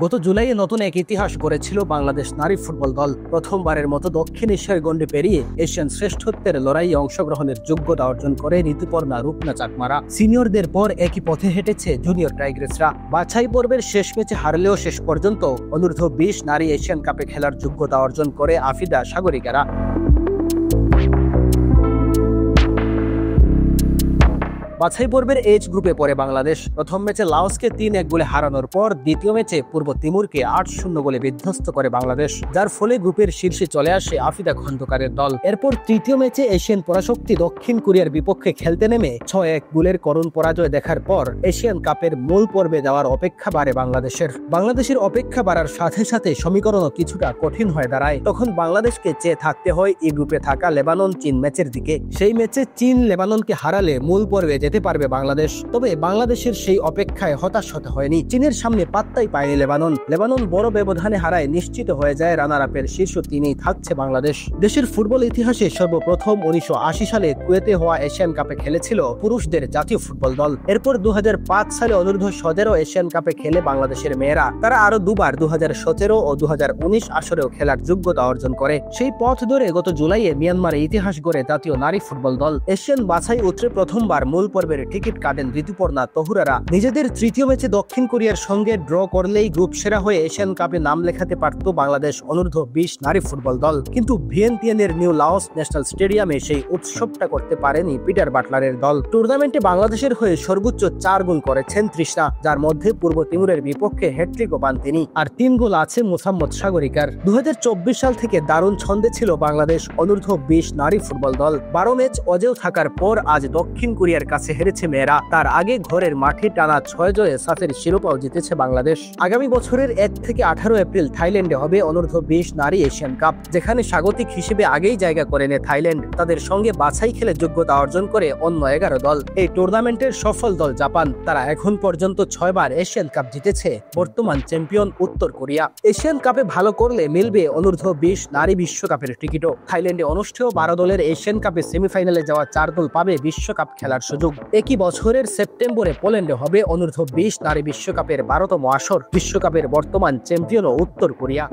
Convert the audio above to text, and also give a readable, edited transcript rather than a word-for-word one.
গত জুলাইয়ে নতুন এক ইতিহাস গড়েছিল বাংলাদেশ নারী ফুটবল দল। প্রথমবারের মতো দক্ষিণ এশিয়ার গণ্ডি পেরিয়ে এশিয়ান শ্রেষ্ঠত্বের লড়াইয়ে অংশগ্রহণের যোগ্যতা অর্জন করে ঋতুপর্ণা, রূপনা চাকমারা। সিনিয়রদের পর একই পথে হেঁটেছে জুনিয়র টাইগ্রেসরা। বাছাই পর্বের শেষ ম্যাচে হারলেও শেষ পর্যন্ত অনূর্ধ্ব-20 নারী এশিয়ান কাপে খেলার যোগ্যতা অর্জন করে আফিদা, সাগরিকারা। বাছাই পর্বের এইচ গ্রুপে পড়ে বাংলাদেশ। প্রথম ম্যাচে লাওসকে 3-1 গোলে হারানোর পর দ্বিতীয় ম্যাচে পূর্ব তিমুরকে 8-0 গোলে বিধ্বস্ত করে বাংলাদেশ, যার ফলে গ্রুপের শীর্ষে চলে আসে আফিদা খন্দকারের দল। এরপর তৃতীয় ম্যাচে এশিয়ান পরাশক্তি দক্ষিণ কোরিয়ার বিপক্ষে খেলতে নেমে 6-1 গোলের করুণ পরাজয় দেখার পর এশিয়ান কাপের মূল পর্বে যাওয়ার অপেক্ষা বাড়ে বাংলাদেশের অপেক্ষা বাড়ার সাথে সাথে সমীকরণও কিছুটা কঠিন হয়ে দাঁড়ায়। তখন বাংলাদেশকে চেয়ে থাকতে হয় এই গ্রুপে থাকা লেবানন চীন ম্যাচের দিকে। সেই ম্যাচে চীন লেবাননকে হারালে মূল পর্বে যেতে পারবে বাংলাদেশ। তবে বাংলাদেশের সেই অপেক্ষায় হতাশ হতে হয়নি। চীনের সামনে পাত্তাই পায়নি লেবানন বড় ব্যবধানে হারায় নিশ্চিত হয়ে যায় রানার আপের শীর্ষ 3-এই থাকছে বাংলাদেশ। দেশের ফুটবল ইতিহাসে সর্বপ্রথম 1980 সালে কুয়েতে হওয়া এশিয়ান কাপে খেলেছিল পুরুষদের জাতীয় ফুটবল দল। এরপর 2005 সালে অনূর্ধ্ব-17 এশিয়ান কাপে খেলে বাংলাদেশের মেয়েরা। তারা আরো দুবার 2017 ও 2019 আসরেও খেলার যোগ্যতা অর্জন করে। সেই পথ ধরে গত জুলাইয়ে মিয়ানমারে ইতিহাস গড়ে জাতীয় নারী ফুটবল দল। এশিয়ান বাছাই উতরে প্রথমবার মূল পর্বের টিকিট কাটেন ঋতুপর্ণা, তহুরারা। নিজেদের তৃতীয় ম্যাচে দক্ষিণ কোরিয়ার সঙ্গে ড্র করলেই গ্রুপ সেরা হয়ে এশিয়ান কাপে নাম লেখাতে পারত বাংলাদেশ অনূর্ধ্ব-20 নারী ফুটবল দল। কিন্তু ভিয়েন্তিয়ানের নিউ লাওস ন্যাশনাল স্টেডিয়ামে সেই উৎসবটা করতে পারেনি পিটার বাটলারের দল। টুর্নামেন্টে বাংলাদেশের হয়ে সর্বোচ্চ 4 গোল করেছেন তৃষ্ণা, যার মধ্যে পূর্ব তিমুরের বিপক্ষে হ্যাট্রিকও পান তিনি। আর 3 গোল আছে মোসাম্মদ সাগরিকার। 2024 সাল থেকে দারুণ ছন্দে ছিল বাংলাদেশ অনূর্ধ্ব-20 নারী ফুটবল দল। 12 ম্যাচ অজেয় থাকার পর আজ দক্ষিণ কোরিয়ার কাছে হেরেছে মেয়েরা। তার আগে ঘরের মাঠে টানা 6 জয়ে সাফের শিরোপাও জিতেছে বাংলাদেশ। আগামী বছরের 1 থেকে 18 এপ্রিল থাইল্যান্ডে হবে অনূর্ধ্ব-20 নারী এশিয়ান কাপ, যেখানে স্বাগতিক হিসেবে আগেই জায়গা করে নেয় থাইল্যান্ড। তাদের সঙ্গে বাছাই খেলে যোগ্যতা অর্জন করে অন্য 11 দল। এই টুর্নামেন্টের সফল দল জাপান। তারা এখন পর্যন্ত 6 বার এশিয়ান কাপ জিতেছে। বর্তমান চ্যাম্পিয়ন উত্তর কোরিয়া। এশিয়ান কাপে ভালো করলে মিলবে অনূর্ধ্ব-20 নারী বিশ্বকাপের টিকিটও। থাইল্যান্ডে অনুষ্ঠেয় 12 দলের এশিয়ান কাপে সেমিফাইনালে যাওয়া 4 দল পাবে বিশ্বকাপ খেলার সুযোগ। একই বছরের সেপ্টেম্বরে পোল্যান্ডে হবে অনূর্ধ্ব-20 নারী বিশ্বকাপের 12তম আসর। বিশ্বকাপের বর্তমান চ্যাম্পিয়ন উত্তর কোরিয়া।